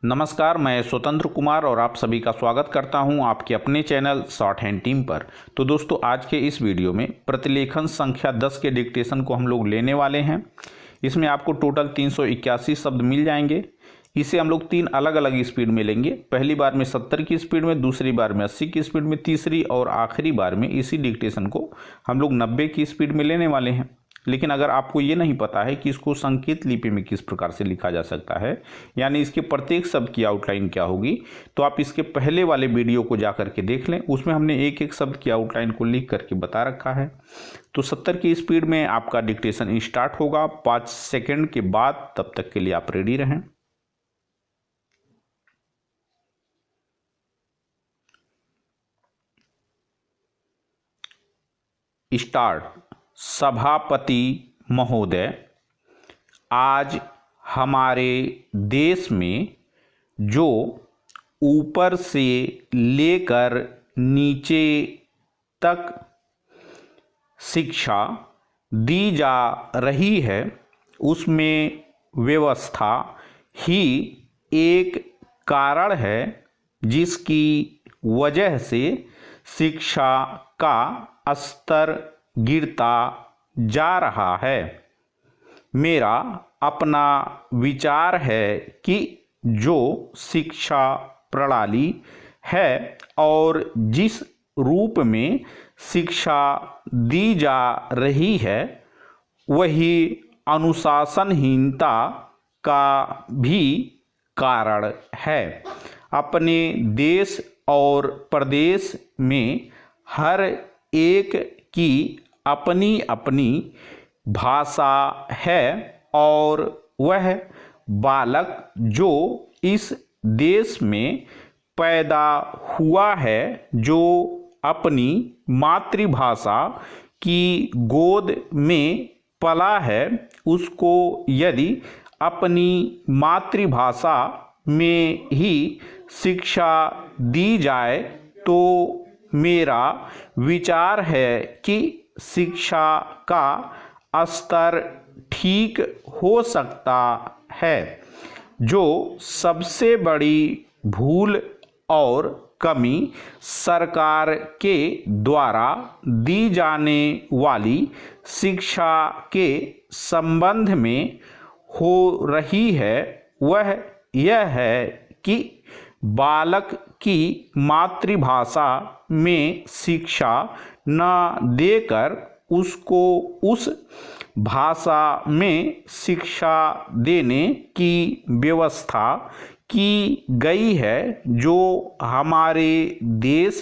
नमस्कार, मैं स्वतंत्र कुमार और आप सभी का स्वागत करता हूं आपके अपने चैनल शॉर्ट हैंड टीम पर। तो दोस्तों, आज के इस वीडियो में प्रतिलेखन संख्या 10 के डिक्टेशन को हम लोग लेने वाले हैं। इसमें आपको टोटल 381 शब्द मिल जाएंगे। इसे हम लोग 3 अलग अलग स्पीड में लेंगे। पहली बार में 70 की स्पीड में, दूसरी बार में 80 की स्पीड में, तीसरी और आखिरी बार में इसी डिक्टेशन को हम लोग 90 की स्पीड में लेने वाले हैं। लेकिन अगर आपको ये नहीं पता है कि इसको संकेत लिपि में किस प्रकार से लिखा जा सकता है, यानी इसके प्रत्येक शब्द की आउटलाइन क्या होगी, तो आप इसके पहले वाले वीडियो को जा करके देख लें। उसमें हमने एक एक शब्द की आउटलाइन को लिख करके बता रखा है। तो 70 की स्पीड में आपका डिक्टेशन स्टार्ट होगा 5 सेकेंड के बाद। तब तक के लिए आप रेडी रहें। स्टार्ट। सभापति महोदय, आज हमारे देश में जो ऊपर से लेकर नीचे तक शिक्षा दी जा रही है, उसमें व्यवस्था ही एक कारण है जिसकी वजह से शिक्षा का स्तर गिरता जा रहा है। मेरा अपना विचार है कि जो शिक्षा प्रणाली है और जिस रूप में शिक्षा दी जा रही है, वही अनुशासनहीनता का भी कारण है। अपने देश और प्रदेश में हर एक की अपनी अपनी भाषा है और वह बालक जो इस देश में पैदा हुआ है, जो अपनी मातृभाषा की गोद में पला है, उसको यदि अपनी मातृभाषा में ही शिक्षा दी जाए तो मेरा विचार है कि शिक्षा का स्तर ठीक हो सकता है। जो सबसे बड़ी भूल और कमी सरकार के द्वारा दी जाने वाली शिक्षा के संबंध में हो रही है, वह यह है कि बालक की मातृभाषा में शिक्षा न देकर उसको उस भाषा में शिक्षा देने की व्यवस्था की गई है, जो हमारे देश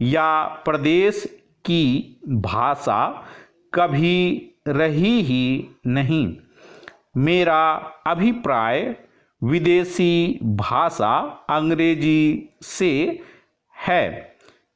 या प्रदेश की भाषा कभी रही ही नहीं। मेरा अभिप्राय विदेशी भाषा अंग्रेजी से है।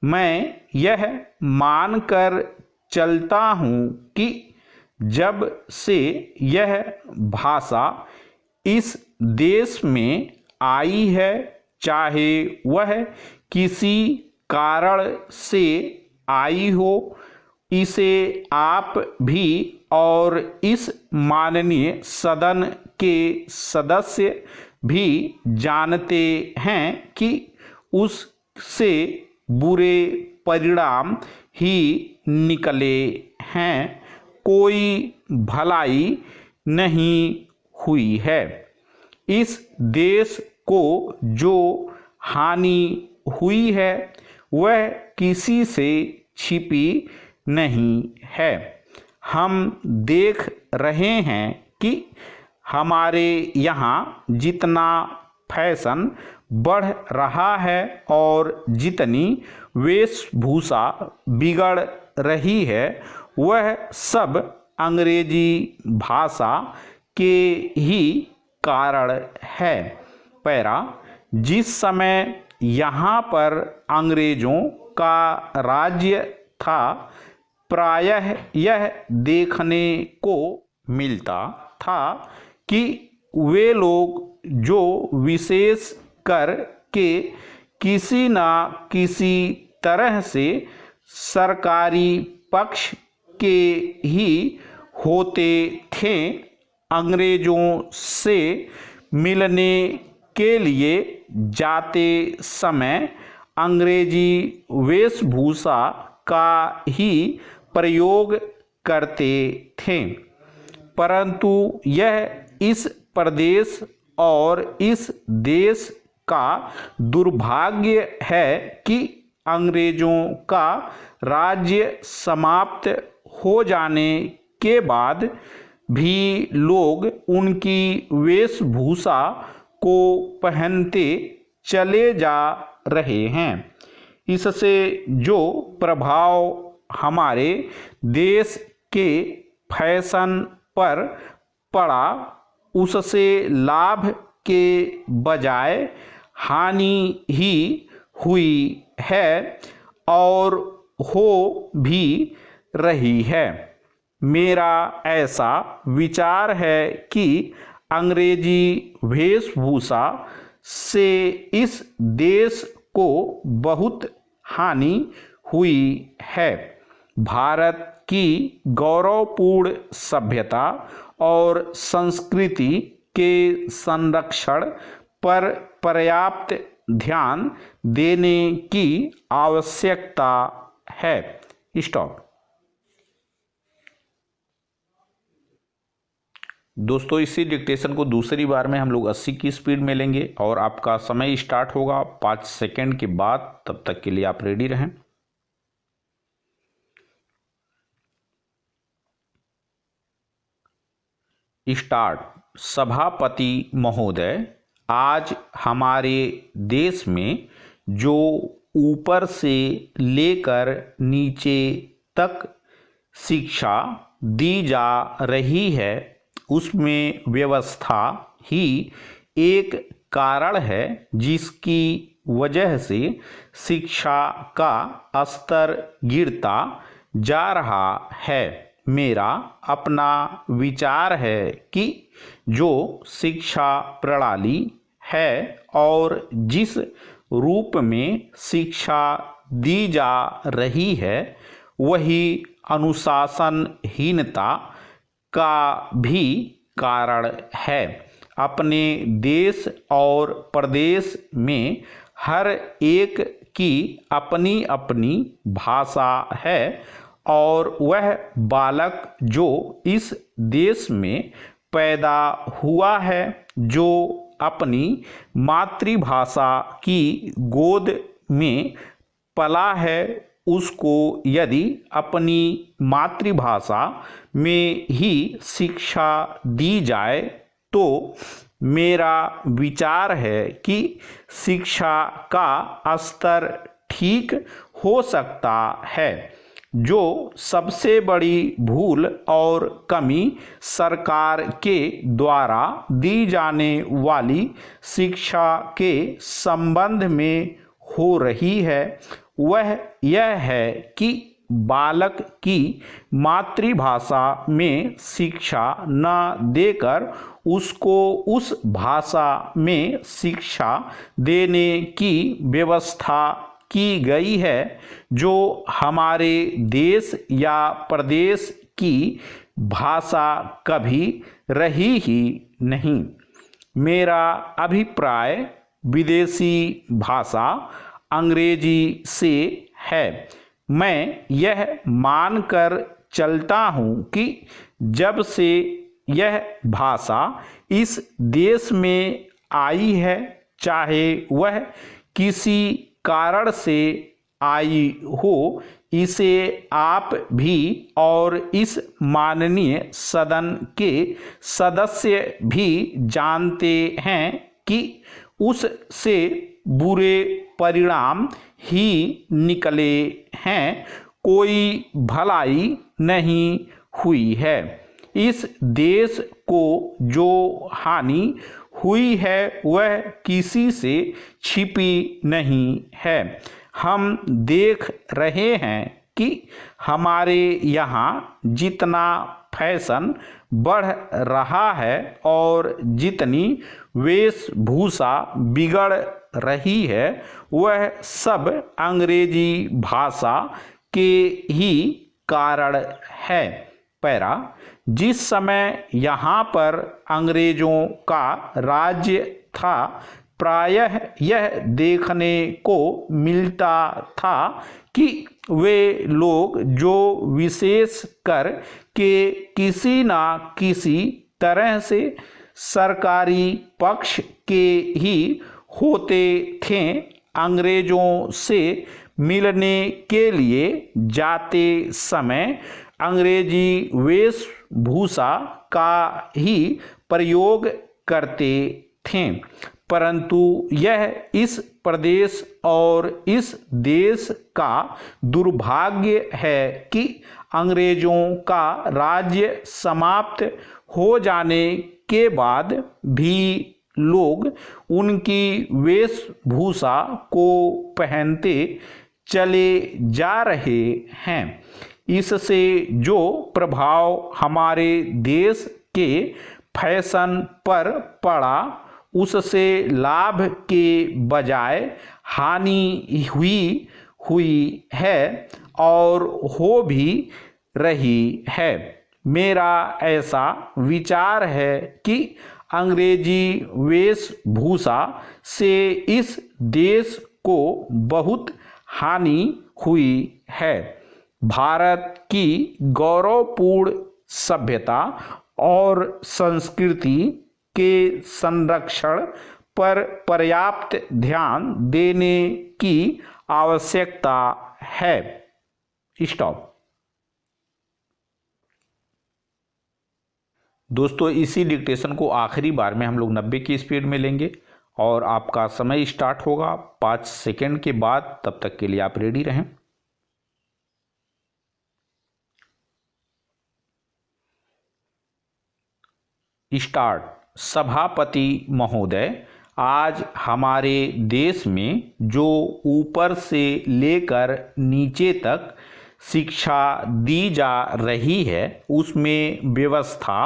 मैं यह मानकर चलता हूँ कि जब से यह भाषा इस देश में आई है, चाहे वह किसी कारण से आई हो, इसे आप भी और इस माननीय सदन के सदस्य भी जानते हैं कि उससे बुरे परिणाम ही निकले हैं। कोई भलाई नहीं हुई है। इस देश को जो हानि हुई है, वह किसी से छिपी नहीं है। हम देख रहे हैं कि हमारे यहाँ जितना फैशन बढ़ रहा है और जितनी वेशभूषा बिगड़ रही है, वह सब अंग्रेजी भाषा के ही कारण है। पैरा, जिस समय यहाँ पर अंग्रेजों का राज्य था, प्रायः यह देखने को मिलता था कि वे लोग जो विशेष कर के किसी न किसी तरह से सरकारी पक्ष के ही होते थे, अंग्रेजों से मिलने के लिए जाते समय अंग्रेजी वेशभूषा का ही प्रयोग करते थे, परंतु यह इस प्रदेश और इस देश का दुर्भाग्य है कि अंग्रेजों का राज्य समाप्त हो जाने के बाद भी लोग उनकी वेशभूषा को पहनते चले जा रहे हैं। इससे जो प्रभाव हमारे देश के फैशन पर पड़ा, उससे लाभ के बजाय हानि ही हुई है और हो भी रही है। मेरा ऐसा विचार है कि अंग्रेजी वेशभूषा से इस देश को बहुत हानि हुई है। भारत की गौरवपूर्ण सभ्यता और संस्कृति के संरक्षण पर पर्याप्त ध्यान देने की आवश्यकता है। स्टॉप। दोस्तों, इसी डिक्टेशन को दूसरी बार में हम लोग 80 की स्पीड में लेंगे और आपका समय स्टार्ट होगा 5 सेकंड के बाद। तब तक के लिए आप रेडी रहें। स्टार्ट। सभापति महोदय, आज हमारे देश में जो ऊपर से लेकर नीचे तक शिक्षा दी जा रही है, उसमें व्यवस्था ही एक कारण है जिसकी वजह से शिक्षा का स्तर गिरता जा रहा है। मेरा अपना विचार है कि जो शिक्षा प्रणाली है और जिस रूप में शिक्षा दी जा रही है, वही अनुशासनहीनता का भी कारण है। अपने देश और प्रदेश में हर एक की अपनी अपनी भाषा है और वह बालक जो इस देश में पैदा हुआ है, जो अपनी मातृभाषा की गोद में पला है, उसको यदि अपनी मातृभाषा में ही शिक्षा दी जाए तो मेरा विचार है कि शिक्षा का स्तर ठीक हो सकता है। जो सबसे बड़ी भूल और कमी सरकार के द्वारा दी जाने वाली शिक्षा के संबंध में हो रही है, वह यह है कि बालक की मातृभाषा में शिक्षा न देकर उसको उस भाषा में शिक्षा देने की व्यवस्था की गई है जो हमारे देश या प्रदेश की भाषा कभी रही ही नहीं। मेरा अभिप्राय विदेशी भाषा अंग्रेजी से है। मैं यह मानकर चलता हूँ कि जब से यह भाषा इस देश में आई है, चाहे वह किसी कारण से आई हो, इसे आप भी और इस माननीय सदन के सदस्य भी जानते हैं कि उससे बुरे परिणाम ही निकले हैं, कोई भलाई नहीं हुई है। इस देश को जो हानि हुई है वह किसी से छिपी नहीं है। हम देख रहे हैं कि हमारे यहाँ जितना फैशन बढ़ रहा है और जितनी वेशभूषा बिगड़ रही है, वह सब अंग्रेजी भाषा के ही कारण है। पैरा, जिस समय यहाँ पर अंग्रेजों का राज्य था, प्रायः यह देखने को मिलता था कि वे लोग जो विशेष कर के किसी न किसी तरह से सरकारी पक्ष के ही होते थे, अंग्रेजों से मिलने के लिए जाते समय अंग्रेजी वेशभूषा का ही प्रयोग करते थे। परंतु यह इस प्रदेश और इस देश का दुर्भाग्य है कि अंग्रेजों का राज्य समाप्त हो जाने के बाद भी लोग उनकी वेशभूषा को पहनते चले जा रहे हैं। इससे जो प्रभाव हमारे देश के फैशन पर पड़ा, उससे लाभ के बजाय हानि हुई है और हो भी रही है। मेरा ऐसा विचार है कि अंग्रेजी वेशभूषा से इस देश को बहुत हानि हुई है। भारत की गौरवपूर्ण सभ्यता और संस्कृति के संरक्षण पर पर्याप्त ध्यान देने की आवश्यकता है। स्टॉप। दोस्तों, इसी डिक्टेशन को आखिरी बार में हम लोग 90 की स्पीड में लेंगे और आपका समय स्टार्ट होगा 5 सेकंड के बाद। तब तक के लिए आप रेडी रहें। स्टार्ट। सभापति महोदय, आज हमारे देश में जो ऊपर से लेकर नीचे तक शिक्षा दी जा रही है, उसमें व्यवस्था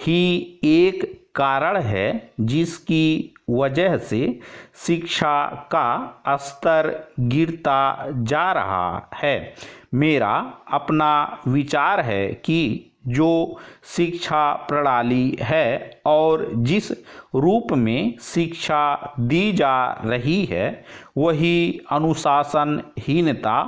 ही एक कारण है जिसकी वजह से शिक्षा का स्तर गिरता जा रहा है। मेरा अपना विचार है कि जो शिक्षा प्रणाली है और जिस रूप में शिक्षा दी जा रही है, वही अनुशासनहीनता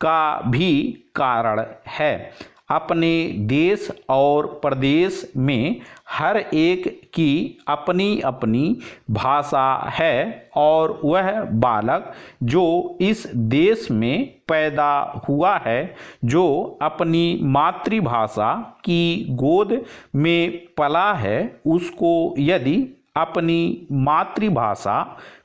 का भी कारण है। अपने देश और प्रदेश में हर एक की अपनी अपनी भाषा है और वह बालक जो इस देश में पैदा हुआ है, जो अपनी मातृभाषा की गोद में पला है, उसको यदि अपनी मातृभाषा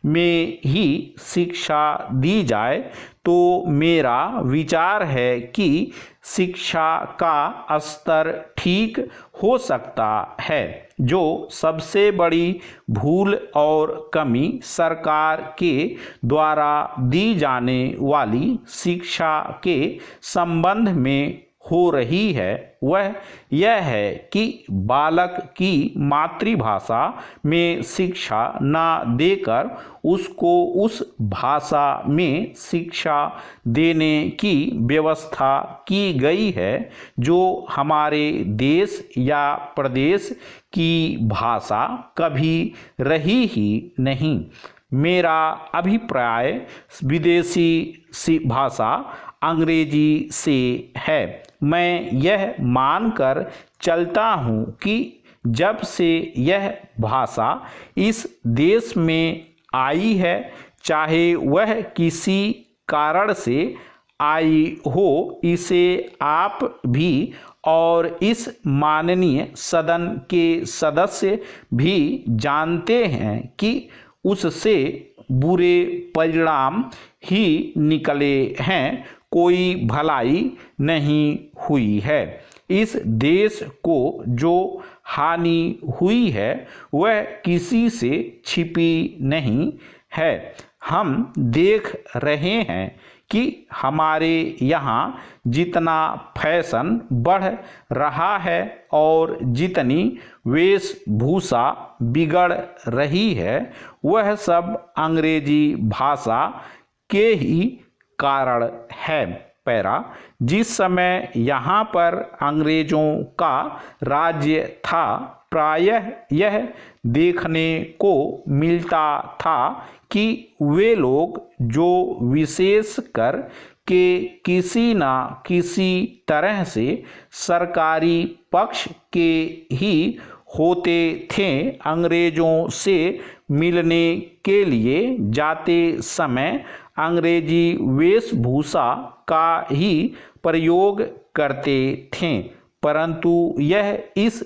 में ही शिक्षा दी जाए तो मेरा विचार है कि शिक्षा का स्तर ठीक हो सकता है। जो सबसे बड़ी भूल और कमी सरकार के द्वारा दी जाने वाली शिक्षा के संबंध में हो रही है, वह यह है कि बालक की मातृभाषा में शिक्षा न देकर उसको उस भाषा में शिक्षा देने की व्यवस्था की गई है जो हमारे देश या प्रदेश की भाषा कभी रही ही नहीं। मेरा अभिप्राय विदेशी भाषा अंग्रेजी से है। मैं यह मानकर चलता हूँ कि जब से यह भाषा इस देश में आई है, चाहे वह किसी कारण से आई हो, इसे आप भी और इस माननीय सदन के सदस्य भी जानते हैं कि उससे बुरे परिणाम ही निकले हैं, कोई भलाई नहीं हुई है। इस देश को जो हानि हुई है वह किसी से छिपी नहीं है। हम देख रहे हैं कि हमारे यहाँ जितना फैशन बढ़ रहा है और जितनी वेशभूषा बिगड़ रही है, वह सब अंग्रेजी भाषा के ही कारण है। पैरा। जिस समय यहाँ पर अंग्रेजों का राज्य था, प्रायः यह देखने को मिलता था कि वे लोग जो विशेषकर के किसी न किसी तरह से सरकारी पक्ष के ही होते थे, अंग्रेजों से मिलने के लिए जाते समय अंग्रेजी वेशभूषा का ही प्रयोग करते थे, परंतु यह इस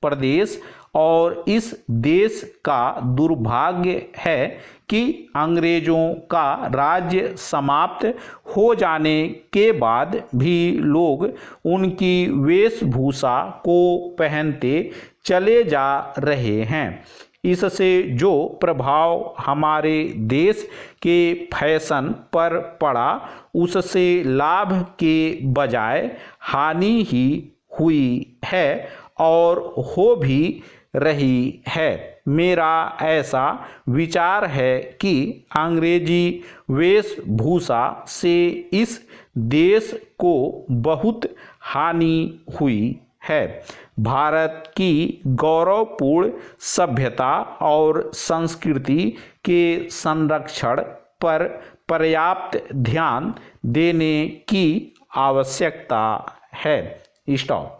प्रदेश और इस देश का दुर्भाग्य है कि अंग्रेजों का राज्य समाप्त हो जाने के बाद भी लोग उनकी वेशभूषा को पहनते चले जा रहे हैं। इससे जो प्रभाव हमारे देश के फैशन पर पड़ा, उससे लाभ के बजाय हानि ही हुई है और हो भी रही है। मेरा ऐसा विचार है कि अंग्रेजी वेशभूषा से इस देश को बहुत हानि हुई है। भारत की गौरवपूर्ण सभ्यता और संस्कृति के संरक्षण पर पर्याप्त ध्यान देने की आवश्यकता है। स्टॉप।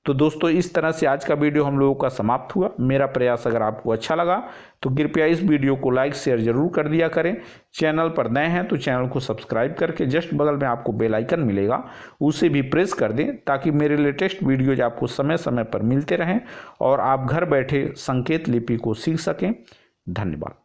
तो दोस्तों, इस तरह से आज का वीडियो हम लोगों का समाप्त हुआ। मेरा प्रयास अगर आपको अच्छा लगा तो कृपया इस वीडियो को लाइक शेयर जरूर कर दिया करें। चैनल पर नए हैं तो चैनल को सब्सक्राइब करके जस्ट बगल में आपको बेल आइकन मिलेगा, उसे भी प्रेस कर दें ताकि मेरे लेटेस्ट वीडियोज आपको समय समय पर मिलते रहें और आप घर बैठे संकेत लिपि को सीख सकें। धन्यवाद।